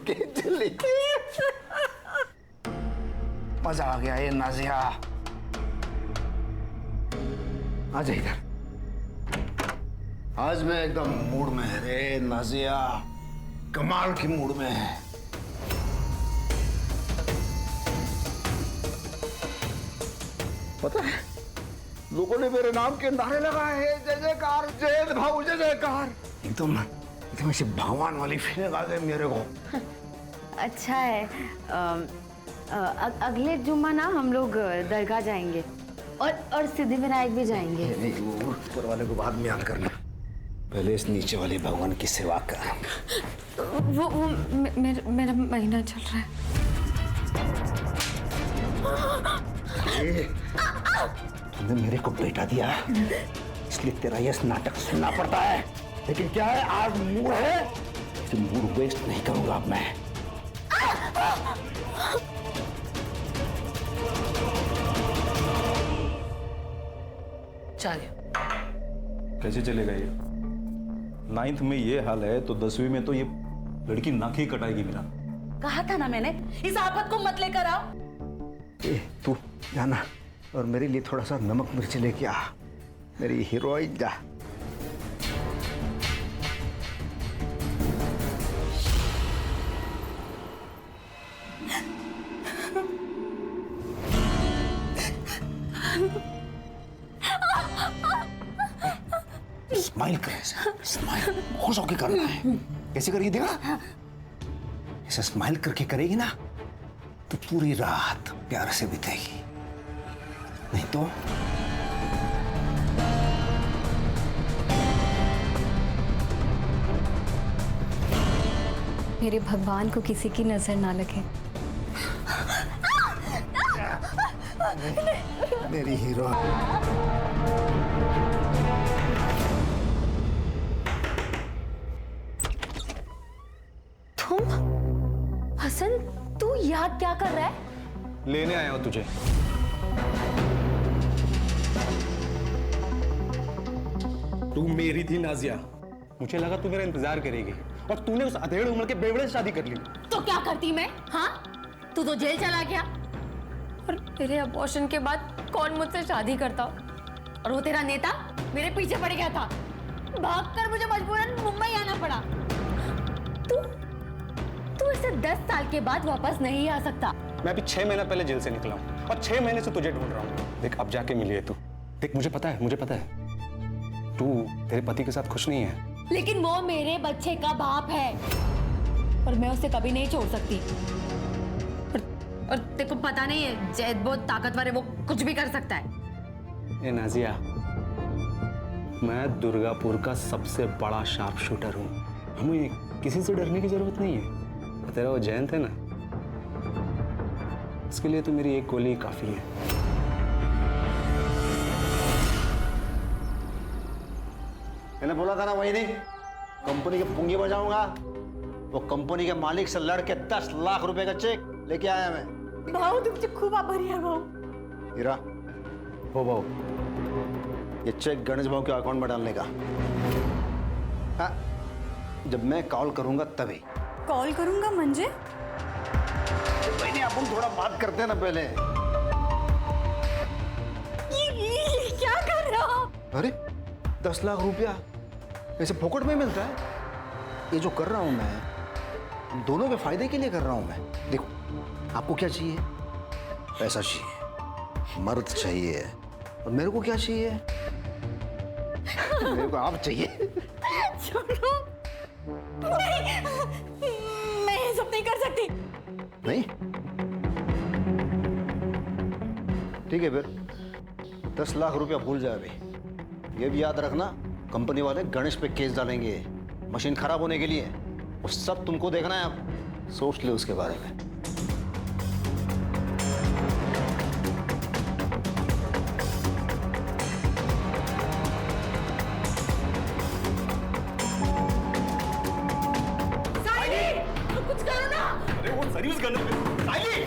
के चली मजा आ गया ये नाजिया। आजा इधर। आज मैं एकदम मूड में है रे नाजिया, कमाल की मूड में है। पता है लोगों ने मेरे नाम के नारे लगाए हैं, जय जयकार जय भाऊ जय जयकार। एकदम एकदम ऐसी भगवान वाली फीलिंग आ गई मेरे को। अच्छा है। अगले जुम्मा ना हम लोग दरगाह जाएंगे और सिद्धिविनायक भी जाएंगे। नहीं वो ऊपर वाले को बाद में याद करना, पहले इस नीचे वाले भगवान की सेवा कर। वो मेरा महीना चल रहा है। तुमने मेरे को बेटा दिया इसलिए तेरा ये नाटक सुनना पड़ता है, लेकिन क्या है आज मूड है, तो मूड वेस्ट नहीं करूंगा अब मैं। चलिए। कैसे चलेगा ये? 9th में ये हाल है तो 10वीं में तो ये लड़की नाक ही कटाएगी मेरा। कहा था ना मैंने, इस आफत को मत लेकर आओ। तू जाना और मेरे लिए थोड़ा सा नमक मिर्च लेके आ, मेरी हीरोइन जा। स्माइल कर, स्माइल खुश होके करना है। कैसे करेगी देखा? ऐसे स्माइल करके करेगी ना तो पूरी रात प्यार से बीतेगी, नहीं तो मेरे भगवान को किसी की नजर ना लगे। मेरी हीरो। तुम हसन, तू यहाँ क्या कर रहा है? लेने आया हूं तुझे। तू मेरी थी नाजिया, मुझे लगा तू मेरा इंतजार करेगी और तूने उस अधेड़ उम्र के बेवड़े से शादी कर ली। तो क्या करती मैं? हाँ, तू तो जेल चला गया और तेरे अबॉर्शन के बाद कौन मुझसे शादी करता? और वो तेरा नेता मेरे पीछे पड़ गया था, भागकर मुझे मजबूरन मुंबई आना पड़ा। तू इसे 10 साल के बाद वापस नहीं आ सकता। मैं अभी 6 महीना पहले जेल से निकला हूँ और 6 महीने से तुझे ढूंढ रहा हूँ। देख अब जाके मिली है तू। देख मुझे पता है तू तेरे पति के साथ खुश नहीं है, लेकिन वो मेरे बच्चे का बाप है और मैं उसे कभी नहीं छोड़ सकती। और तेरे को पता नहीं है, जैद बहुत ताकतवर है, वो कुछ भी कर सकता है। ए नाजिया, मैं दुर्गापुर का सबसे बड़ा शार्प शूटर हूँ, हमें किसी से डरने की जरूरत नहीं है। तेरा वो जयंत है ना, इसके लिए तो मेरी एक गोली काफी है। मैंने बोला था ना वही नहीं, कंपनी की पुंगी बजाऊंगा। वो कंपनी के मालिक से लड़के 10 लाख रुपए का चेक लेके आया मैं। भाऊ तुमसे खूब आभारी है भाऊ। हीरा, हो भाऊ, ये चेक गणेश भाऊ के अकाउंट में डालने का। हाँ, जब मैं कॉल करूंगा तभी। कॉल करूंगा मंजे? नहीं, अपन थोड़ा बात करते हैं ना पहले। ये क्या कर रहा हो? अरे 10 लाख रुपया ऐसे फोकट में मिलता है? ये जो कर रहा हूं मैं, हम दोनों के फायदे के लिए कर रहा हूं मैं। देखो, आपको क्या चाहिए? पैसा चाहिए, मर्द चाहिए, और मेरे को क्या चाहिए? मेरे को आप चाहिए। छोड़ो, नहीं, मैं ये सब नहीं कर सकती। नहीं? ठीक है फिर 10 लाख रुपया भूल जाए अभी। ये भी याद रखना, कंपनी वाले गणेश पे केस डालेंगे मशीन खराब होने के लिए। वो सब तुमको देखना है, अब सोच ले उसके बारे में। कुछ करो ना। अरे वो सर्विस करने में साइली।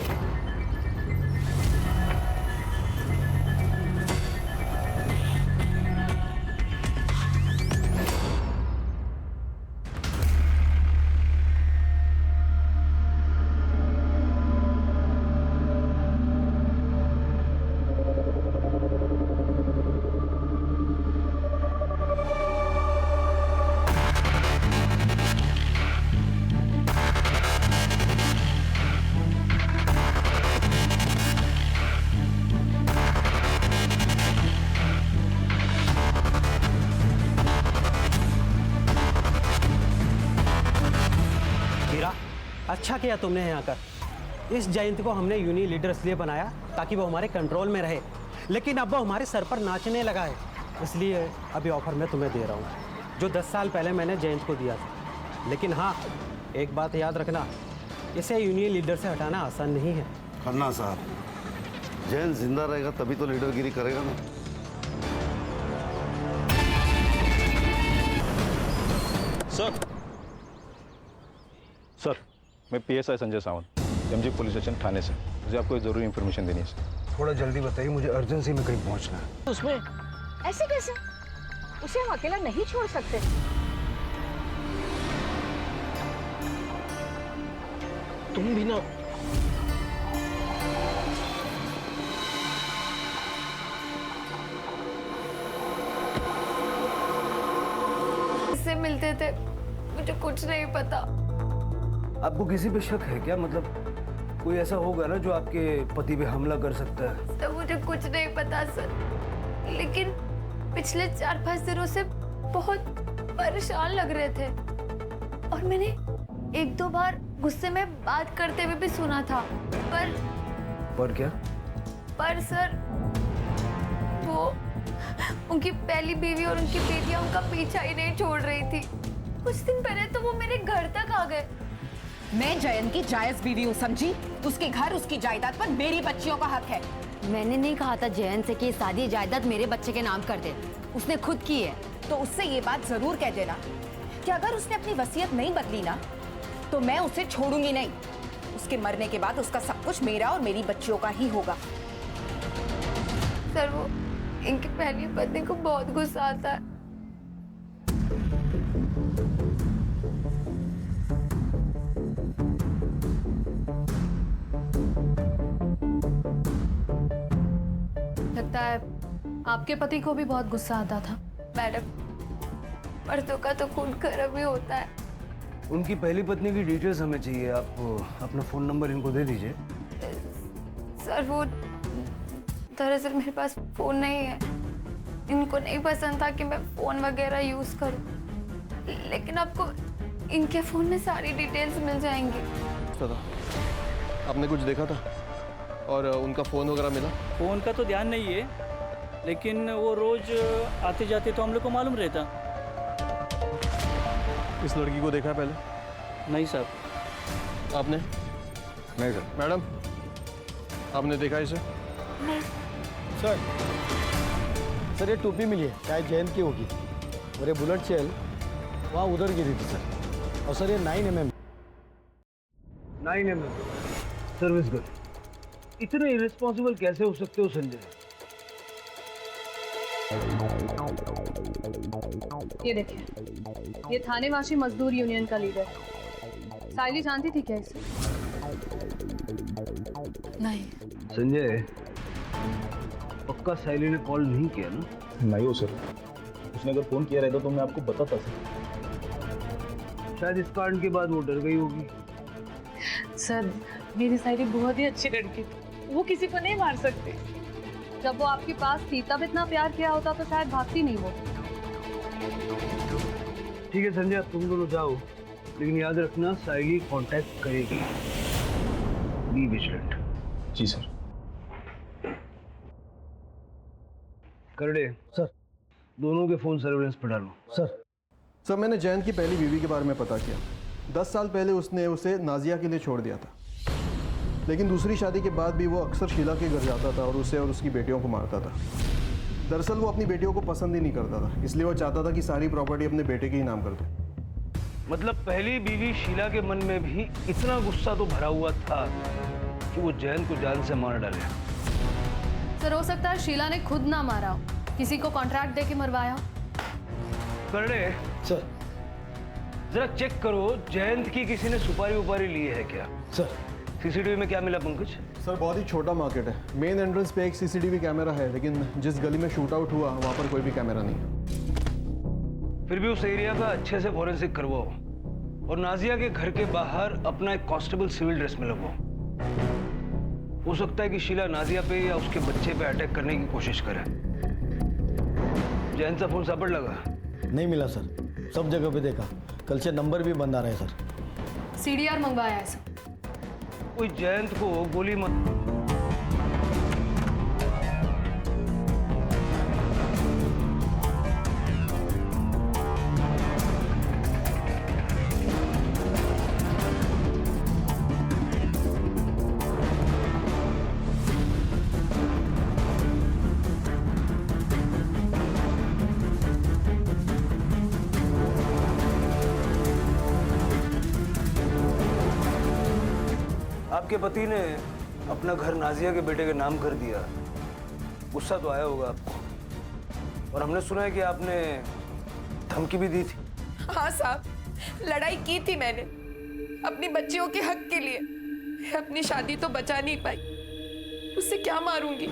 अच्छा किया तुमने यहाँ आकर। इस जयंत को हमने यूनियन लीडर इसलिए बनाया ताकि वो हमारे कंट्रोल में रहे, लेकिन अब वो हमारे सर पर नाचने लगा है। इसलिए अभी ऑफर मैं तुम्हें दे रहा हूँ जो 10 साल पहले मैंने जयंत को दिया था। लेकिन हाँ, एक बात याद रखना, इसे यूनियन लीडर से हटाना आसान नहीं है। खन्ना साहब, जैन जिंदा रहेगा तभी तो लीडरगिरी करेगा ना। सर, मैं PSI Sanjay Sawant, MG police station थाने से। मुझे आपको एक ज़रूरी इन्फॉर्मेशन देनी है सर। थोड़ा जल्दी बताइए, मुझे अर्जेंसी में कहीं पहुंचना है। उसमें ऐसे कैसे? उसे हम अकेला नहीं छोड़ सकते। तुम भी ना। इससे मिलते थे, मुझे कुछ नहीं पता। आपको किसी पे शक है क्या? मतलब कोई ऐसा होगा ना जो आपके पति पे हमला कर सकता है? सर मुझे कुछ नहीं पता सर, लेकिन पिछले 4-5 दिनों से बहुत परेशान लग रहे थे और मैंने 1-2 बार गुस्से में बात करते हुए भी सुना था। पर क्या? पर सर, वो उनकी पहली बीवी और उनकी बेटियां उनका पीछा ही नहीं छोड़ रही थी। कुछ दिन पहले तो वो मेरे घर तक आ गए। मैं जयंत की जायज बीवी हूँ, समझी? उसके घर, उसकी जायदाद पर मेरी बच्चियों का हक है। मैंने नहीं कहा था जयंत से कि शादी जायदाद मेरे बच्चे के नाम कर दे, उसने खुद की है। तो उससे ये बात जरूर कह देना कि अगर उसने अपनी वसीयत नहीं बदली ना, तो मैं उसे छोड़ूंगी नहीं। उसके मरने के बाद उसका सब कुछ मेरा और मेरी बच्चियों का ही होगा। सर, वो इनकी पहली पत्नी को बहुत गुस्सा आता है। लगता है आपके पति को भी बहुत गुस्सा आता था। मैडम, मर्दों का तो खून गर्म ही होता है। उनकी पहली पत्नी की डिटेल्स हमें चाहिए। आप अपना फोन नंबर इनको दे दीजिए। सर, वो दरअसल मेरे पास फोन नहीं है। इनको नहीं पसंद था कि मैं फोन वगैरह यूज करूं, लेकिन आपको इनके फोन में सारी डिटेल्स मिल जाएंगी। आपने कुछ देखा था और उनका फ़ोन वगैरह मिला? फ़ोन का तो ध्यान नहीं है, लेकिन वो रोज आते जाते तो हम लोग को मालूम रहता। इस लड़की को देखा है पहले? नहीं साहब। आपने? नहीं सर। मैडम, आपने देखा इसे? सर ये टोपी मिली है, शायद जयंत की होगी। और ये बुलेट शेल वहाँ उधर गिरी थी सर। और सर ये 9mm। 9mm service girl. इतने इरेस्पॉन्सिबल कैसे हो सकते हो संजय? ये देखिए, ये थानेवासी मजदूर यूनियन का लीडर है। साइली जानती थी क्या इसे? नहीं। संजय, पक्का साइली ने कॉल नहीं किया ना? नहीं हो सर, उसने अगर फ़ोन किया रहता तो मैं आपको बताता सर। शायद इस कांड के बाद वो डर गई होगी। सर, मेरी साइली बहुत ही अच्छी लड़की थी, वो किसी को नहीं मार सकती। जब वो आपके पास थी तब इतना प्यार किया होता तो शायद भागती नहीं वो। ठीक है संजय, अब तुम दोनों जाओ, लेकिन याद रखना साइली कांटेक्ट करेगी। Be vigilant. जी सर। करड़े सर। दोनों के फोन सर्विलेंस पर डालो। सर, मैंने जैन की पहली बीवी के बारे में पता किया। 10 साल पहले उसने उसे नाजिया के लिए छोड़ दिया था, लेकिन दूसरी शादी के बाद भी वो अक्सर शीला के घर जाता था और उसे और उसकी बेटियों को मारता था। दरअसल वो अपनी बेटियों को पसंद ही नहीं करता था, इसलिए वो चाहता था कि सारी प्रॉपर्टी अपने बेटे के ही नाम कर दे। मतलब पहली बीवी शीला के मन में भी इतना गुस्सा तो भरा हुआ था कि वो जैन को जान से मार डाले। सर, हो सकता है शीला ने खुद ना मारा हो, किसी को कॉन्ट्रैक्ट देके मरवाया हो। करड़े सर। जरा चेक करो, जयंत की किसी ने सुपारी उपारी ली है क्या? सर। सीसीटीवी में क्या मिला पंकज? सर, बहुत ही छोटा मार्केट है। मेन एंट्रेंस पे एक CCTV कैमरा है, लेकिन जिस गली में शूट आउट हुआ वहाँ पर कोई भी कैमरा नहीं है। फिर भी उस एरिया का अच्छे से फॉरेंसिक करवाओ और नाजिया के घर के बाहर अपना एक कांस्टेबल सिविल ड्रेस में लगवाओ। हो सकता है कि शीला नाजिया पे या उसके बच्चे पे अटैक करने की कोशिश करे। जैन सा फोन सापड़ लगा? नहीं मिला सर, सब जगह पे देखा। कल से नंबर भी बंद आ रहा है सर। सीडीआर मंगवाया है सर। कोई जयंत को गोली मत। आपके पति ने अपना घर नाजिया के बेटे के नाम कर दिया, गुस्सा तो आया होगा आपको। और हमने सुना है कि आपने धमकी भी दी थी। हाँ साहब, लड़ाई की थी मैंने अपनी बच्चियों के हक के लिए। अपनी शादी तो बचा नहीं पाई, उससे क्या मारूंगी।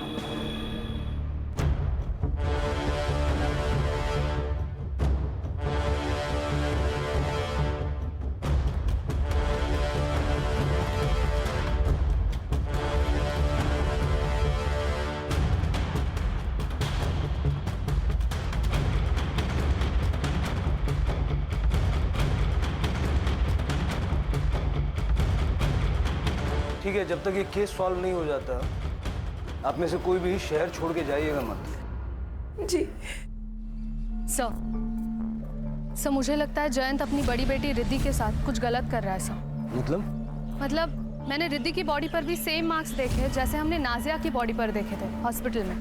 ठीक है, जब तक ये केस सॉल्व नहीं हो जाता, आप में से कोई भी शहर छोड़ के जाइएगा मत। जी सर, मुझे लगता है जयंत अपनी बड़ी बेटी रिद्धि के साथ कुछ गलत कर रहा है सर। मतलब मैंने रिद्धि की बॉडी पर भी सेम मार्क्स देखे जैसे हमने नाजिया की बॉडी पर देखे थे हॉस्पिटल में।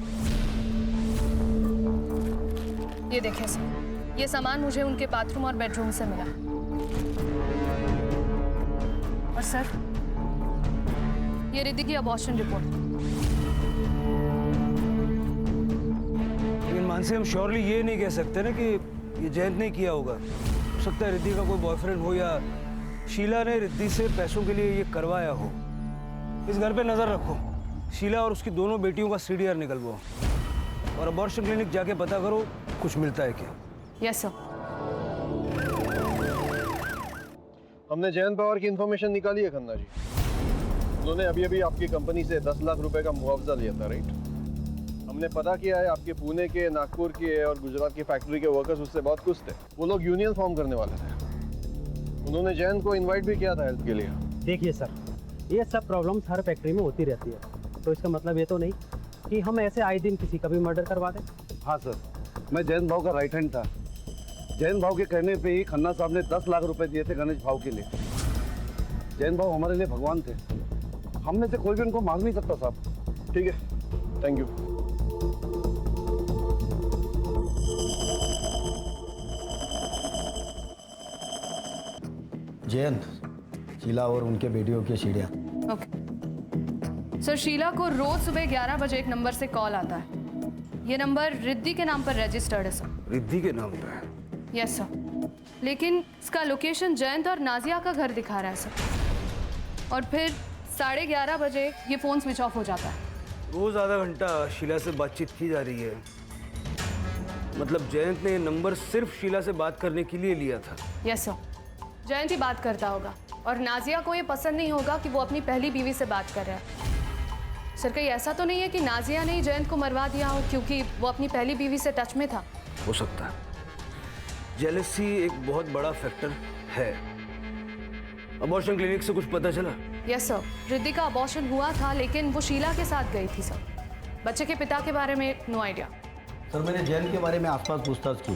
ये देखें सर, ये सामान मुझे उनके बाथरूम और बेडरूम से मिला। और सर, ये रिद्धि की अबॉर्शन रिपोर्ट। लेकिन मानसी, हम श्योरली ये नहीं कह सकते ना कि ये जयंत ने किया होगा। हो सकता है रिद्धि का कोई बॉयफ्रेंड हो या शीला ने रिद्धि से पैसों के लिए ये करवाया हो। इस घर पे नजर रखो, शीला और उसकी दोनों बेटियों का सीडीआर निकलवाओ और अबॉर्शन क्लिनिक जाके पता करो कुछ मिलता है क्या। Yes sir. हमने जयंत पवार की इंफॉर्मेशन निकाली है खन्ना जी। उन्होंने अभी अभी आपकी कंपनी से 10 लाख रुपए का मुआवजा लिया था, राइट? हमने पता किया है आपके पुणे के, नागपुर के और गुजरात की फैक्ट्री के वर्कर्स उससे बहुत खुश थे। वो लोग यूनियन फॉर्म करने वाले थे। उन्होंने जयंत को इनवाइट भी किया था हेल्प के लिए। देखिए सर, ये सब प्रॉब्लम्स हर फैक्ट्री में होती रहती है, तो इसका मतलब ये तो नहीं कि हम ऐसे आए दिन किसी का भी मर्डर करवा दें। हाँ सर, मैं जयंत भाव का राइट हैंड था। जयंत भाव के कहने पे ही खन्ना साहब ने 10 लाख रुपए दिए थे गणेश भाव के लिए। जयंत भाव हमारे लिए भगवान थे, हम में से कोई भी उनको मांग नहीं सकता साहब। ठीक है, थैंक यू। जयंत, शीला और उनके बेटियों की सीढ़ियाँ। ओके सर, शीला को रोज सुबह 11 बजे एक नंबर से कॉल आता है। ये नंबर रिद्धि के नाम पर रजिस्टर्ड है सर। रिद्धि के नाम पे? यस सर, लेकिन इसका लोकेशन जयंत और नाजिया का घर दिखा रहा है सर। और फिर 11:30 बजे ये फ़ोन स्विच ऑफ हो जाता है। रोज आधा घंटा शीला से बातचीत की जा रही है। मतलब जयंत ने ये नंबर सिर्फ शीला से बात करने के लिए लिया था। यस सर, जयंत ही बात करता होगा और नाजिया को ये पसंद नहीं होगा कि वो अपनी पहली बीवी से बात कर रहा है। सर, कहीं ऐसा तो नहीं है कि नाजिया ने ही जयंत को मरवा दिया हो क्योंकि वो अपनी पहली बीवी से टच में था? हो सकता है। जेलसी एक बहुत बड़ा फैक्टर है। अबॉर्शन क्लिनिक से कुछ पता चला? यस सर, रिद्धि का अबॉर्शन हुआ था लेकिन वो शीला के साथ गई थी सर। बच्चे के पिता के बारे में नो आइडिया। सर, मैंने जयंत के बारे में आसपास पूछताछ की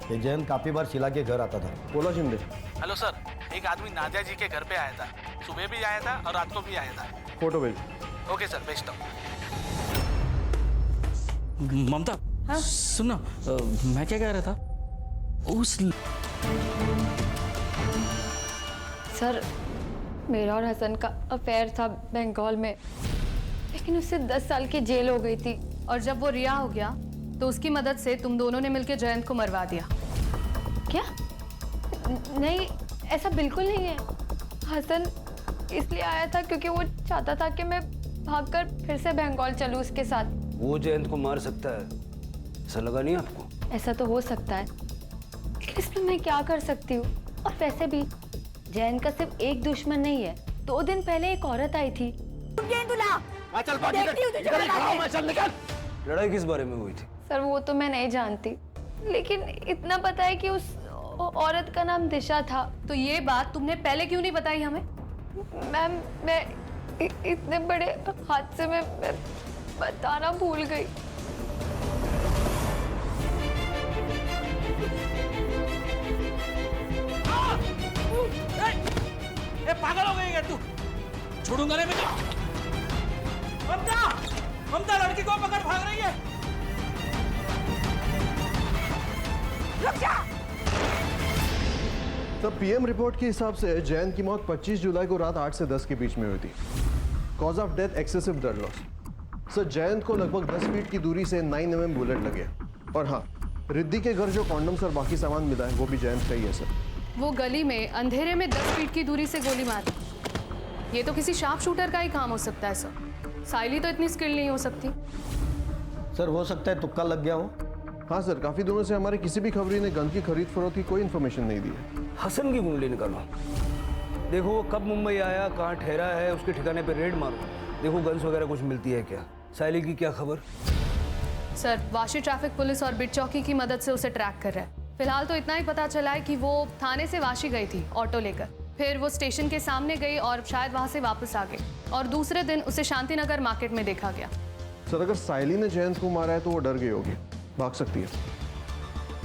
कि जयंत काफ़ी बार शीला के घर आता था। बोला शिंदे। हेलो सर, एक आदमी नादिया जी के घर पे आया था। सुबह भी आया था और रात को भी आया था। फोटो भेज। ओके सर, भेजता हूँ। ममता, हाँ? सुनो, मैं क्या कह रहा था उस सर, मेरा और हसन का अफेयर था बंगाल में, लेकिन उससे 10 साल की जेल हो गई थी। और जब वो रिहा हो गया तो उसकी मदद से तुम दोनों ने मिलकर जयंत को मरवा दिया। क्या? नहीं, ऐसा बिल्कुल नहीं है। हसन इसलिए आया था क्योंकि वो चाहता था कि मैं भागकर फिर से बंगाल चलूं उसके साथ। वो जयंत को मार सकता है, ऐसा लगा नहीं आपको? ऐसा तो हो सकता है, लेकिन इसमें मैं क्या कर सकती हूँ? और वैसे भी जयंत का सिर्फ एक दुश्मन नहीं है। 2 दिन पहले एक औरत आई थी। लड़ाई किस बारे में हुई थी? सर, वो तो मैं नहीं जानती, लेकिन इतना पता है कि उस औरत का नाम दिशा था। तो ये बात तुमने पहले क्यों नहीं बताई हमें? मैम मैं इतने बड़े हादसे में मैं बताना भूल गई। ए पागल हो गई है तू? छोड़ूंगा नहीं मैं। ममता, ममता लड़की को पकड़, भाग रही है। रुक जा। तब पीएम रिपोर्ट के हिसाब से जयंत की मौत 25 जुलाई को रात 8 से 10 के बीच में हुई थी। Cause of death excessive blood loss. Sir Jayant को लगभग 10 फीट की दूरी से 9 mm बुलेट लगे। और हाँ, रिद्धि के घर जो कॉन्डम्स और बाकी सामान मिला है वो भी जयंत का ही है सर। वो गली में अंधेरे में 10 फीट की दूरी से गोली मारी। ये तो किसी शार्प शूटर का ही काम हो सकता है सर। साइली तो इतनी स्किल नहीं हो सकती। सर हो सकता है तुक्का लग गया हो। हाँ सर, काफी दिनों से हमारे किसी भी खबरी ने गन की खरीद फरोख्त की कोई इन्फॉर्मेशन नहीं दी है। हसन की कुंडली निकालो, देखो वो कब मुंबई आया, कहाँ ठहरा है, उसके ठिकाने पे रेड मारो, देखो गन्स वगैरह कुछ मिलती है क्या। साइली की क्या खबर? सर वाशी ट्रैफिक पुलिस और बिट चौकी की मदद से उसे ट्रैक कर रहा है। फिलहाल तो इतना ही पता चला है कि वो थाने से वाशी गई थी ऑटो लेकर, फिर वो स्टेशन के सामने गई और शायद वहां से वापस आ गई, और दूसरे दिन उसे शांतिनगर मार्केट में देखा गया। सर अगर साइली ने जयंत को मारा है तो वो डर गई होगी, भाग सकती है।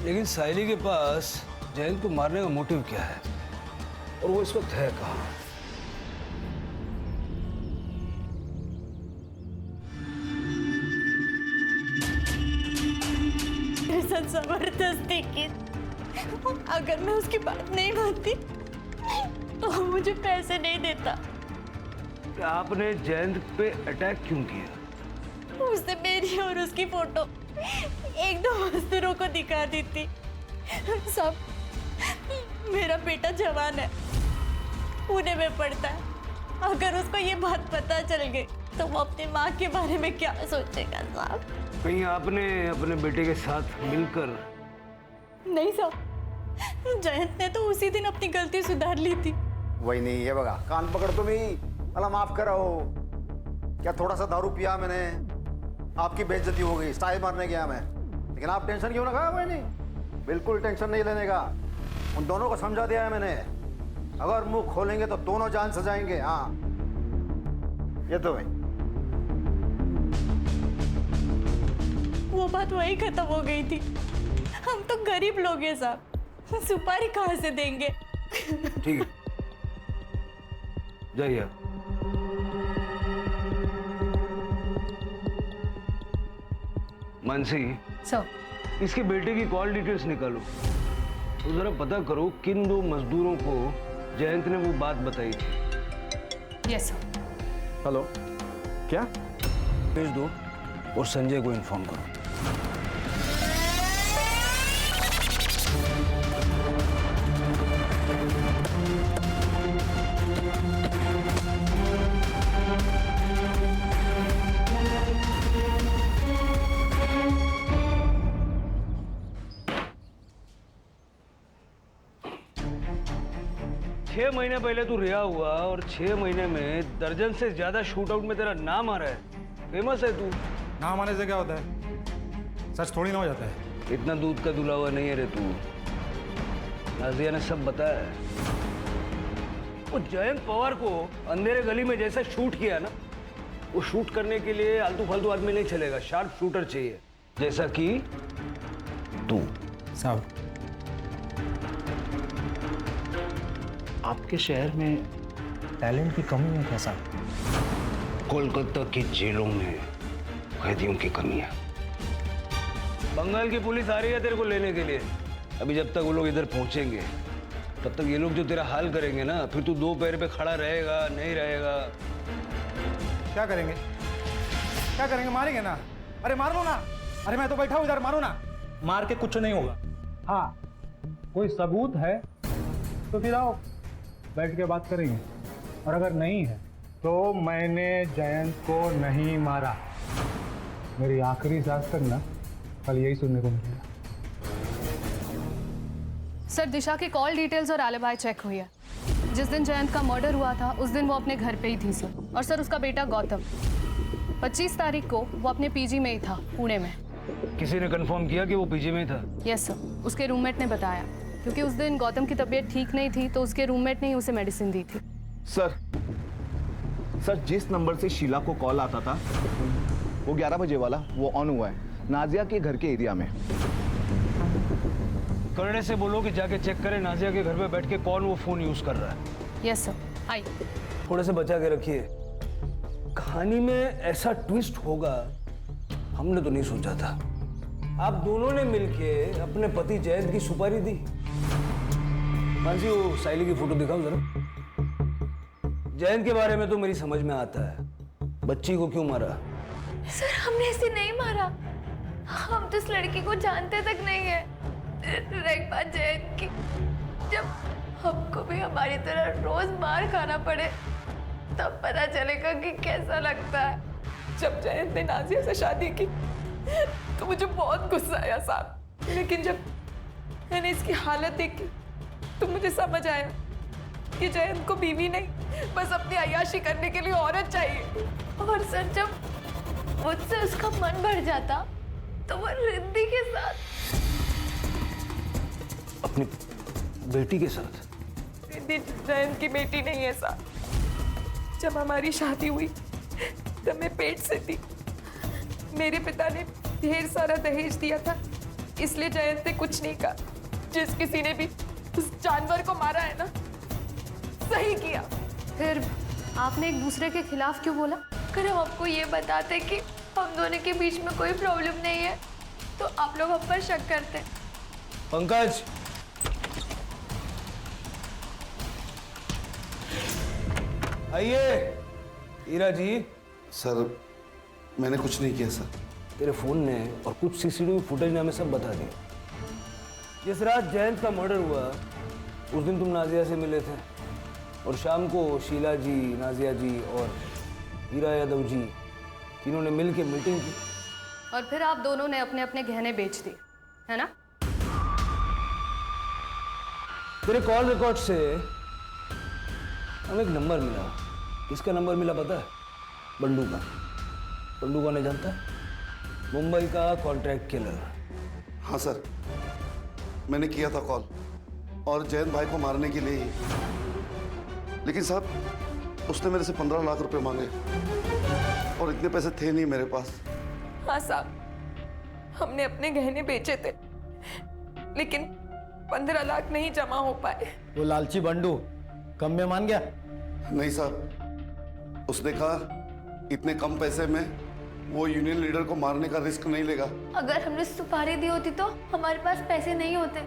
लेकिन साइली के पास जयंत को मारने का मोटिव क्या है, और वो इस वक्त है कहाँ? जबरदस्ती की, अगर मैं उसकी बात नहीं मानती तो वो मुझे पैसे नहीं देता। क्या आपने जयंत पे अटैक क्यों किया? उसने मेरी और उसकी फोटो एक दो मजदूरों को दिखा दी थी। सब, मेरा बेटा जवान है, पुणे में पढ़ता है। अगर उसको ये बात पता चल गई तो वो अपनी माँ के बारे में क्या सोचेगा साहब? कहीं आपने अपने बेटे के साथ मिलकर? नहीं साहब, जयंत ने तो उसी दिन अपनी गलती सुधार ली थी। वही नहीं है, बघा कान पकड़ तुम्ही, मला माफ करा हो। क्या थोड़ा सा दारू पिया मैंने, आपकी बेइज्जती हो गई, स्टाइल मारने गया मैं। लेकिन आप टेंशन क्यों लगा? वही नहीं, बिल्कुल टेंशन नहीं लेने का। उन दोनों को समझा दिया है मैंने, अगर मुंह खोलेंगे तो दोनों जान से जाएंगे। हाँ ये तो भाई, वो बात वही खत्म हो गई थी। हम तो गरीब लोग हैं साहब, सुपारी कहाँ से देंगे? ठीक है, जाइए आप। मानसी सर, इसके बेटे की कॉल डिटेल्स निकालो, तो जरा पता करो किन दो मजदूरों को जयंत ने वो बात बताई थी। Yes sir. हेलो, क्या? भेज दो और संजय को इन्फॉर्म करो। 6 महीने पहले तू रिहा हुआ और 6 महीने में दर्जन से ज्यादा शूट आउट में तेरा नाम आ रहा है। फेमस है तू। नाम आने से क्या होता है? सच थोड़ी ना हो जाता है। इतना दूध का दुला हुआ नहीं है रे तू। नाजिया ने सब बताया है। वो जयंत पवार को अंधेरे गली में जैसे शूट किया ना, वो शूट करने के लिए आलतू फालतू आदमी नहीं चलेगा, शार्प शूटर चाहिए, जैसा कि तू। साहब, आपके शहर में टैलेंट की कमी है क्या साहब? कोलकाता की जेलों में कैदियों की कमी है। बंगाल की पुलिस आ रही है तेरे को लेने के लिए। अभी जब तक वो लोग इधर पहुंचेंगे तब तक ये लोग जो तेरा हाल करेंगे ना, फिर तू 2 पैर पे खड़ा रहेगा नहीं रहेगा। क्या करेंगे? क्या करेंगे? मारेंगे ना। अरे मार लो ना। अरे मैं तो बैठा हूँ इधर, मारो ना। मार के कुछ नहीं होगा। हाँ, कोई सबूत है तो फिर आओ, बैठ के बात करेंगे। और अगर नहीं है तो मैंने जयंत को नहीं मारा। मेरी आखिरी सांस तक ना कल यही सुनने को मिलेगा। सर, दिशा की कॉल डिटेल्स और एलिबाई चेक हुई है। जिस दिन जयंत का मर्डर हुआ था उस दिन वो अपने घर पे ही थी सर। और सर, उसका बेटा गौतम 25 तारीख को वो अपने पीजी में ही था, पुणे में। किसी ने कंफर्म किया कि वो पीजी में था? यस सर, उसके रूममेट ने बताया। क्योंकि उस दिन गौतम की तबीयत ठीक नहीं थी तो उसके रूममेट ने ही उसे मेडिसिन दी थी। सर जिस नंबर से शीला को कॉल आता था वो 11 बजे वाला वो ऑन हुआ है नाजिया के घर के एरिया में। करने से बोलो कि जाके चेक करें नाजिया के घर पे बैठ के कौन वो फोन यूज कर रहा है। यस सर, आई। थोड़े से बचा के रखिए, कहानी में ऐसा ट्विस्ट होगा हमने तो नहीं सोचा था। आप दोनों ने मिलके अपने पति जयंत की सुपारी दी। मानसी वो साइली की फोटो दिखाओ जरा। जयंत के बारे में तो मेरी समझ में आता है, बच्ची को क्यों मारा? सर हमने इसे नहीं मारा, हम तो इस लड़की को जानते तक नहीं है। एक बात जयंत की, जब हमको भी हमारी तरह रोज मार खाना पड़े तब पता चलेगा कि कैसा लगता है। जब जयंत ने नाजिया से शादी की तो मुझे बहुत गुस्सा आया साहब, लेकिन जब मैंने इसकी हालत देखी तो मुझे समझ आया कि जयंत को बीवी नहीं बस अपनी अय्याशी करने के लिए औरत चाहिए। और सर जब मुझसे उसका मन भर जाता तो वो रिद्धि के साथ, अपनी बेटी के साथ। रिद्धि जयंत की बेटी नहीं है साहब। जब हमारी शादी हुई तब मैं पेट से थी। मेरे पिता ने ढेर सारा दहेज दिया था, इसलिए जयंत ने कुछ नहीं कहा। जिस किसी ने भी उस जानवर को मारा है ना, सही किया। फिर आपने एक दूसरे के खिलाफ क्यों बोला? अगर हम आपको ये बताते कि हम दोनों के बीच में कोई प्रॉब्लम नहीं है तो आप लोग हम पर शक करते। पंकज, आइए। हीरा जी। सर मैंने कुछ नहीं किया सर। तेरे फोन ने और कुछ सीसीटीवी फुटेज ने हमें सब बता दिया। जिस रात जयंत का मर्डर हुआ उस दिन तुम नाजिया से मिले थे और शाम को शीला जी, नाजिया जी और हीरा यादव जी तीनों ने मिलकर मीटिंग की। और फिर आप दोनों ने अपने अपने गहने बेच दिए, है ना? तेरे कॉल रिकॉर्ड से हमें एक नंबर मिला। किसका नंबर मिला पता है? बंडू का। बंडू को नहीं जानता? मुंबई का कॉन्ट्रैक्ट किलर। हाँ सर, मैंने किया था कॉल और जयंत भाई को मारने के लिए ही। लेकिन साहब उसने मेरे से 15 लाख रुपए मांगे और इतने पैसे थे नहीं मेरे पास। हाँ साहब, हमने अपने गहने बेचे थे लेकिन 15 लाख नहीं जमा हो पाए। वो लालची बंडू कम में मान गया? नहीं साहब, उसने कहा इतने कम पैसे में वो यूनियन लीडर को मारने का रिस्क नहीं लेगा। अगर हमने सुपारी दी होती तो हमारे पास पैसे नहीं होते।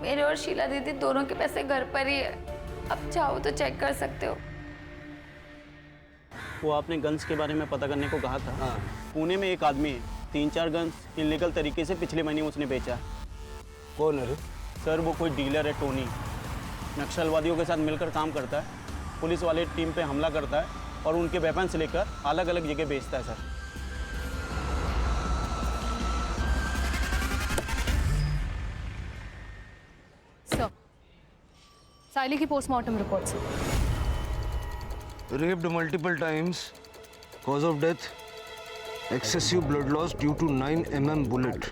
मेरे और शीला दीदी दोनों के पैसे घर पर ही है, अब चाहो तो चेक कर सकते हो। वो आपने गन्स के बारे में पता करने को कहा था। हाँ। पुणे में एक आदमी है, 3-4 गन्स इलीगल तरीके से पिछले महीने उसने बेचा। कौन है? सर वो कोई डीलर है, टोनी। नक्सलवादियों के साथ मिलकर काम करता है, पुलिस वाले टीम पे हमला करता है और उनके वेपन से लेकर अलग अलग जगह बेचता है सर। सर, साइली की पोस्टमार्टम रिपोर्ट से raped multiple times, cause of death excessive blood loss due to 9 mm bullet.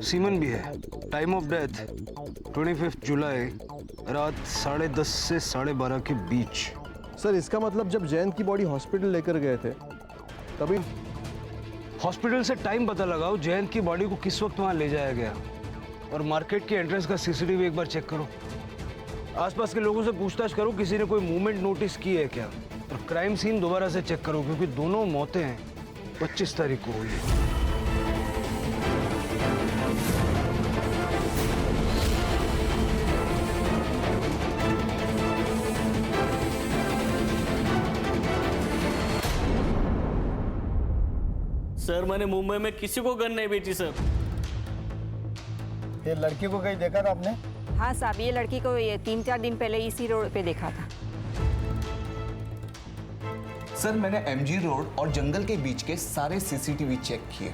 Semen भी है। टाइम ऑफ डेथ 25 जुलाई रात 10:30 से 12:30 के बीच। सर इसका मतलब जब जयंत की बॉडी हॉस्पिटल लेकर गए थे तभी? हॉस्पिटल से टाइम पता लगाओ, जयंत की बॉडी को किस वक्त वहां ले जाया गया। और मार्केट के एंट्रेंस का सीसीटीवी एक बार चेक करो। आसपास के लोगों से पूछताछ करो, किसी ने कोई मूवमेंट नोटिस की है क्या। और क्राइम सीन दोबारा से चेक करो क्योंकि दोनों मौतें 25 तारीख को हुई है। सर मैंने मुंबई में किसी को गन नहीं बेची सर। ये लड़की को कहीं देखा था आपने? हाँ साहब, ये लड़की को ये 3-4 दिन पहले इसी रोड पे देखा था। सर मैंने एमजी रोड और जंगल के बीच के सारे सीसीटीवी चेक किए।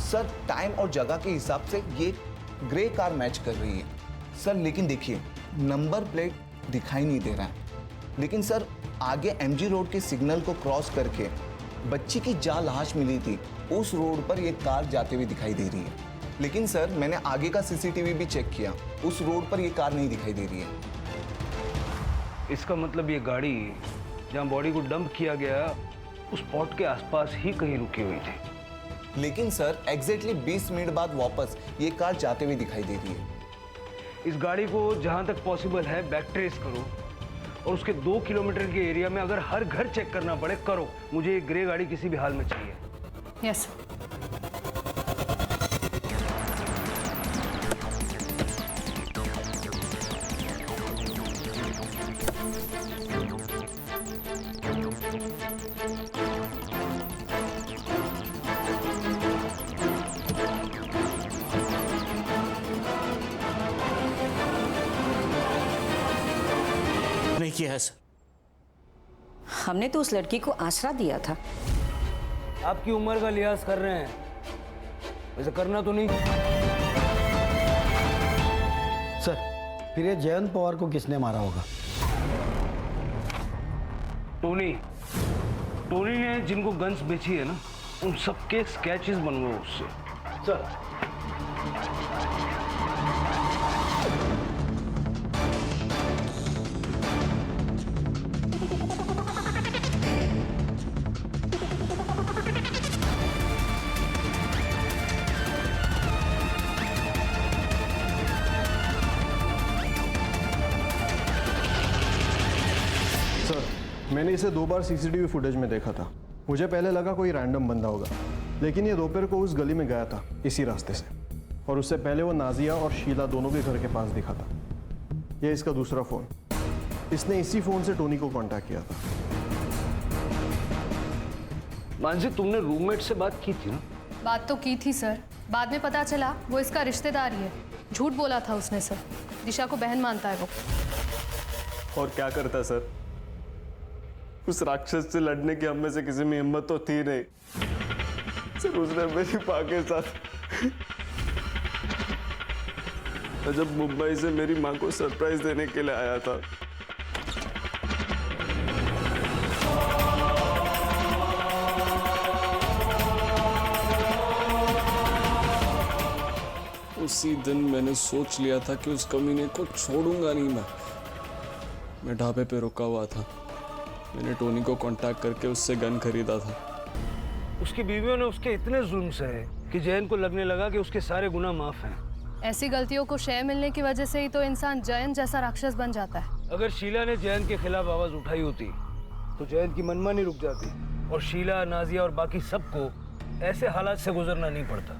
सर टाइम और जगह के हिसाब से ये ग्रे कार मैच कर रही है सर। लेकिन देखिए नंबर प्लेट दिखाई नहीं दे रहा है। लेकिन सर आगे एमजी रोड के सिग्नल को क्रॉस करके बच्ची की जहाँ लाश मिली थी उस रोड पर ये कार जाते हुए दिखाई दे रही है। लेकिन सर मैंने आगे का सीसीटीवी भी चेक किया, उस रोड पर ये कार नहीं दिखाई दे रही है। इसका मतलब ये गाड़ी जहाँ बॉडी को डंप किया गया उस स्पॉट के आसपास ही कहीं रुकी हुई थी। लेकिन सर एग्जैक्टली 20 मिनट बाद वापस ये कार जाते हुए दिखाई दे रही है। इस गाड़ी को जहाँ तक पॉसिबल है बैक ट्रेस करो और उसके 2 किलोमीटर के एरिया में अगर हर घर चेक करना पड़े करो। मुझे ये ग्रे गाड़ी किसी भी हाल में चाहिए। यस। नहीं किया है सर। हमने तो उस लड़की को आसरा दिया था। आपकी उम्र का लिहाज कर रहे हैं, वैसे करना तो नहीं। सर फिर ये जयंत पवार को किसने मारा होगा? टोनी ने जिनको गन्स बेची है ना, उन सबके स्केचेस बनवाओ उससे। सर मैंने इसे 2 बार सीसीटीवी फुटेज में देखा था। मुझे पहले लगा कोई रैंडम बंदा होगा, लेकिन ये दोपहर को उस गली में गया था इसी रास्ते से, और उससे पहले वो नाजिया और शीला दोनों के घर के पास दिखा था। ये इसका दूसरा फ़ोन, इसने इसी फ़ोन से टोनी को कांटेक्ट किया था। मानसी तुमने रूममेट से बात की थी ना? बात तो की थी सर, बाद में पता चला वो इसका रिश्तेदार ही है। झूठ बोला था उसने सर। दिशा को बहन मानता है वो। और क्या करता सर, उस राक्षस से लड़ने की हम में से किसी में हिम्मत तो थी नहीं सर। उसने मेरी माँ के साथ, जब मुंबई से मेरी माँ को सरप्राइज देने के लिए आया था, उसी दिन मैंने सोच लिया था कि उस कमीने को छोड़ूंगा नहीं। मैं ढाबे पे रुका हुआ था, मैंने टोनी को कांटेक्ट करके उससे गन खरीदा था। उसकी बीवियों ने उसके इतने जुल्म सहे कि जयंत को लगने लगा कि उसके सारे गुनाह माफ हैं। ऐसी गलतियों को शय मिलने की वजह से ही तो इंसान जयंत जैसा राक्षस बन जाता है। अगर शीला ने जयंत के खिलाफ आवाज उठाई होती तो जयंत की मनमानी रुक जाती और शीला, नाजिया और बाकी सबको ऐसे हालात से गुजरना नहीं पड़ता।